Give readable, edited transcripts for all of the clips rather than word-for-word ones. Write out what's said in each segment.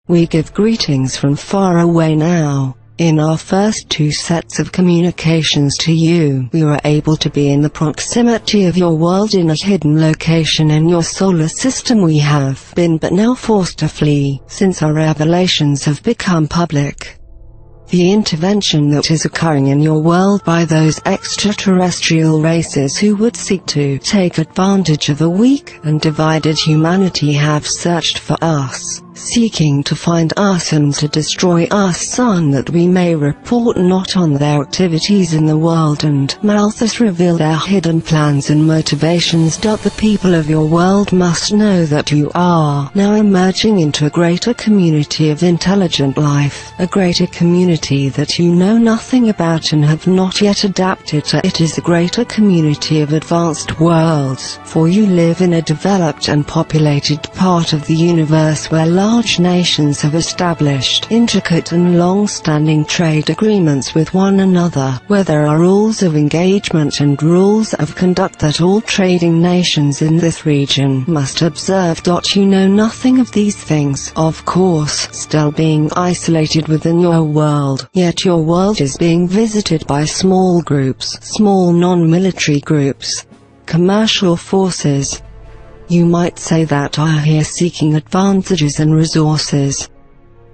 We give greetings from far away now. In our first two sets of communications to you, we were able to be in the proximity of your world in a hidden location in your solar system. We have been but now forced to flee, since our revelations have become public. The intervention that is occurring in your world by those extraterrestrial races who would seek to take advantage of a weak and divided humanity have searched for us, seeking to find us and to destroy us, son, that we may report not on their activities in the world and thus reveal their hidden plans and motivations. The people of your world must know that you are now emerging into a greater community of intelligent life, a greater community that you know nothing about and have not yet adapted to. It is a greater community of advanced worlds, for you live in a developed and populated part of the universe where large nations have established intricate and long-standing trade agreements with one another, where there are rules of engagement and rules of conduct that all trading nations in this region must observe. You know nothing of these things, of course, still being isolated within your world, yet your world is being visited by small groups, small non-military groups, commercial forces. You might say that are here seeking advantages and resources.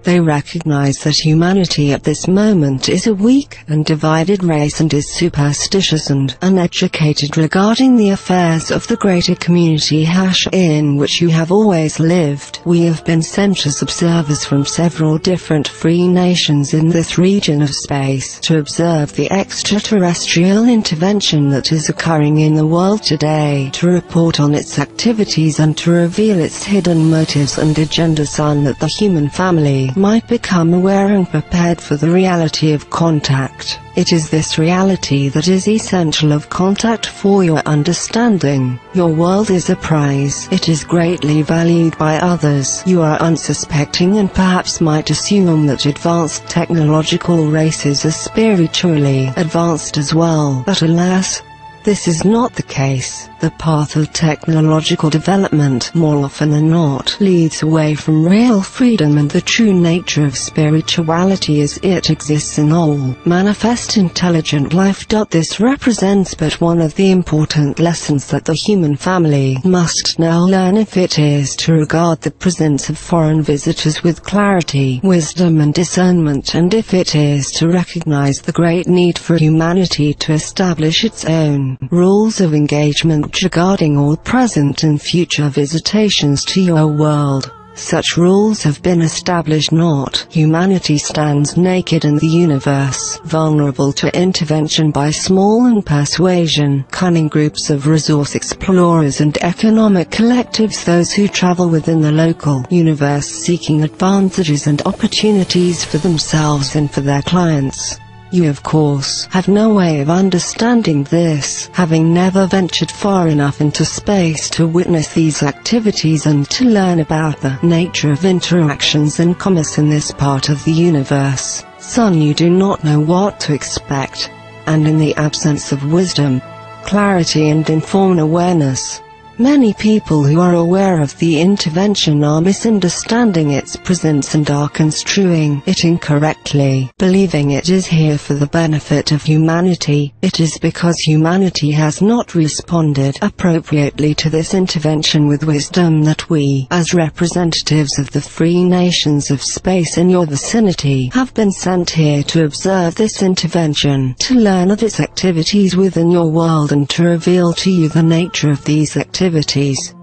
They recognize that humanity at this moment is a weak and divided race and is superstitious and uneducated regarding the affairs of the greater community in which you have always lived. We have been sent as observers from several different free nations in this region of space to observe the extraterrestrial intervention that is occurring in the world today, to report on its activities and to reveal its hidden motives and agenda, son, that the human family might become aware and prepared for the reality of contact. It is this reality that is essential of contact for your understanding. Your world is a prize. It is greatly valued by others. You are unsuspecting and perhaps might assume that advanced technological races are spiritually advanced as well. But alas, this is not the case. The path of technological development, more often than not, leads away from real freedom and the true nature of spirituality as it exists in all manifest intelligent life. This represents but one of the important lessons that the human family must now learn if it is to regard the presence of foreign visitors with clarity, wisdom and discernment, and if it is to recognize the great need for humanity to establish its own rules of engagement regarding all present and future visitations to your world. Such rules have been established. Not humanity stands naked in the universe, vulnerable to intervention by small and persuasion, cunning groups of resource explorers and economic collectives, those who travel within the local universe seeking advantages and opportunities for themselves and for their clients. You of course have no way of understanding this, having never ventured far enough into space to witness these activities and to learn about the nature of interactions and commerce in this part of the universe. Son, you do not know what to expect, and in the absence of wisdom, clarity and informed awareness, many people who are aware of the intervention are misunderstanding its presence and are construing it incorrectly, believing it is here for the benefit of humanity. It is because humanity has not responded appropriately to this intervention with wisdom that we, as representatives of the free nations of space in your vicinity, have been sent here to observe this intervention, to learn of its activities within your world and to reveal to you the nature of these activities,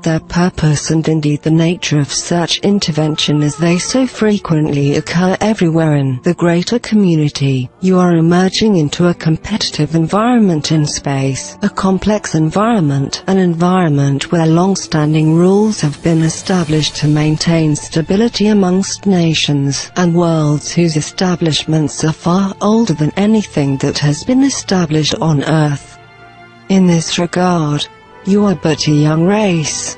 their purpose and indeed the nature of such intervention as they so frequently occur everywhere in the greater community. You are emerging into a competitive environment in space, a complex environment, an environment where long-standing rules have been established to maintain stability amongst nations and worlds whose establishments are far older than anything that has been established on Earth. In this regard, you are but a young race.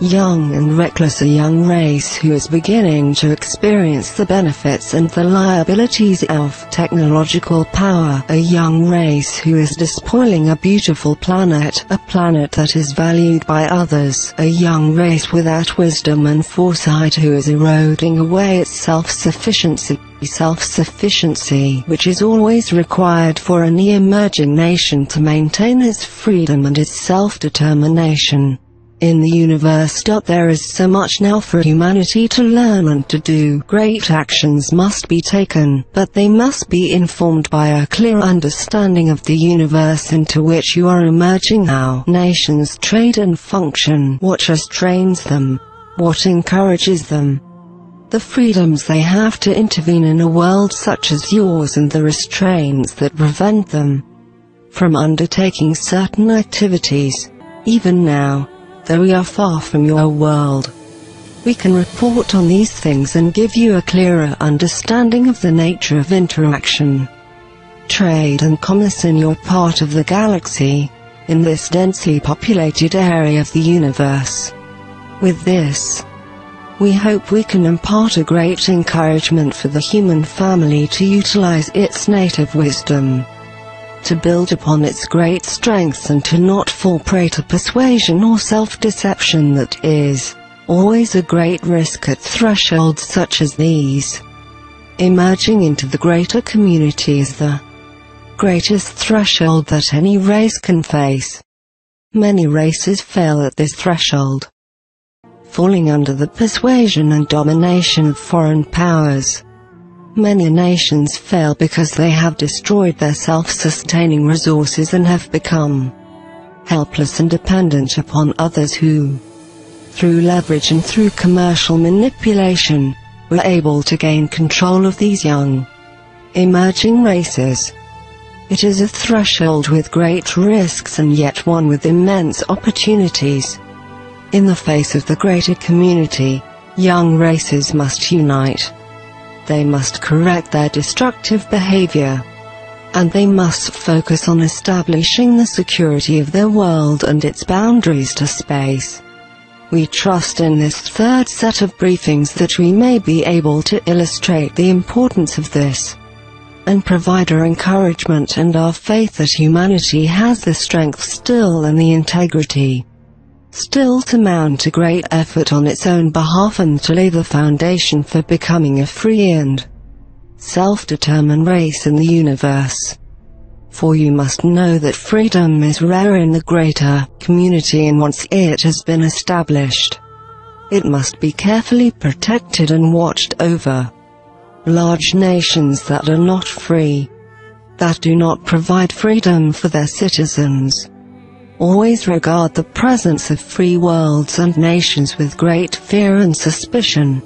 Young and reckless, a young race who is beginning to experience the benefits and the liabilities of technological power, a young race who is despoiling a beautiful planet, a planet that is valued by others, a young race without wisdom and foresight who is eroding away its self-sufficiency, which is always required for any emerging nation to maintain its freedom and its self-determination. In the universe, there is so much now for humanity to learn and to do. Great actions must be taken, but they must be informed by a clear understanding of the universe into which you are emerging. How nations trade and function, what restrains them, what encourages them, the freedoms they have to intervene in a world such as yours, and the restraints that prevent them from undertaking certain activities. Even now, though we are far from your world, we can report on these things and give you a clearer understanding of the nature of interaction, trade and commerce in your part of the galaxy, in this densely populated area of the universe. With this, we hope we can impart a great encouragement for the human family to utilize its native wisdom, to build upon its great strengths, and to not fall prey to persuasion or self-deception that is always a great risk at thresholds such as these. Emerging into the greater community is the greatest threshold that any race can face. Many races fail at this threshold, falling under the persuasion and domination of foreign powers. Many nations fail because they have destroyed their self-sustaining resources and have become helpless and dependent upon others who, through leverage and through commercial manipulation, were able to gain control of these young, emerging races. It is a threshold with great risks and yet one with immense opportunities. In the face of the greater community, young races must unite. They must correct their destructive behavior, and they must focus on establishing the security of their world and its boundaries to space. We trust in this third set of briefings that we may be able to illustrate the importance of this, and provide our encouragement and our faith that humanity has the strength still and the integrity still to mount a great effort on its own behalf and to lay the foundation for becoming a free and self-determined race in the universe. For you must know that freedom is rare in the greater community, and once it has been established, it must be carefully protected and watched over. Large nations that are not free, that do not provide freedom for their citizens, always regard the presence of free worlds and nations with great fear and suspicion.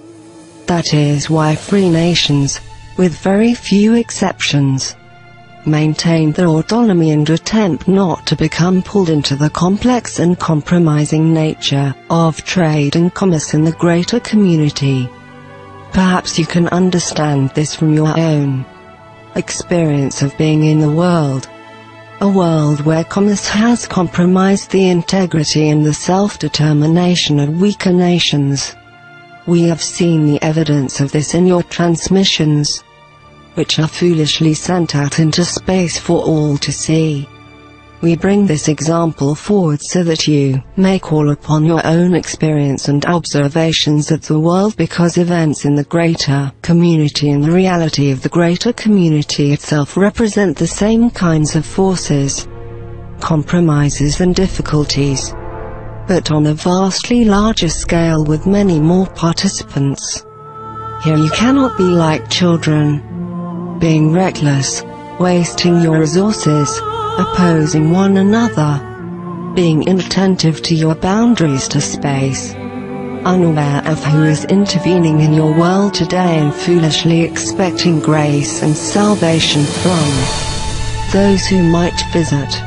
That is why free nations, with very few exceptions, maintain their autonomy and attempt not to become pulled into the complex and compromising nature of trade and commerce in the greater community. Perhaps you can understand this from your own experience of being in the world. A world where commerce has compromised the integrity and the self-determination of weaker nations. We have seen the evidence of this in your transmissions, which are foolishly sent out into space for all to see. We bring this example forward so that you may call upon your own experience and observations of the world, because events in the greater community and the reality of the greater community itself represent the same kinds of forces, compromises and difficulties, but on a vastly larger scale with many more participants. Here you cannot be like children, being reckless, wasting your resources, opposing one another, being inattentive to your boundaries to space, unaware of who is intervening in your world today, and foolishly expecting grace and salvation from those who might visit.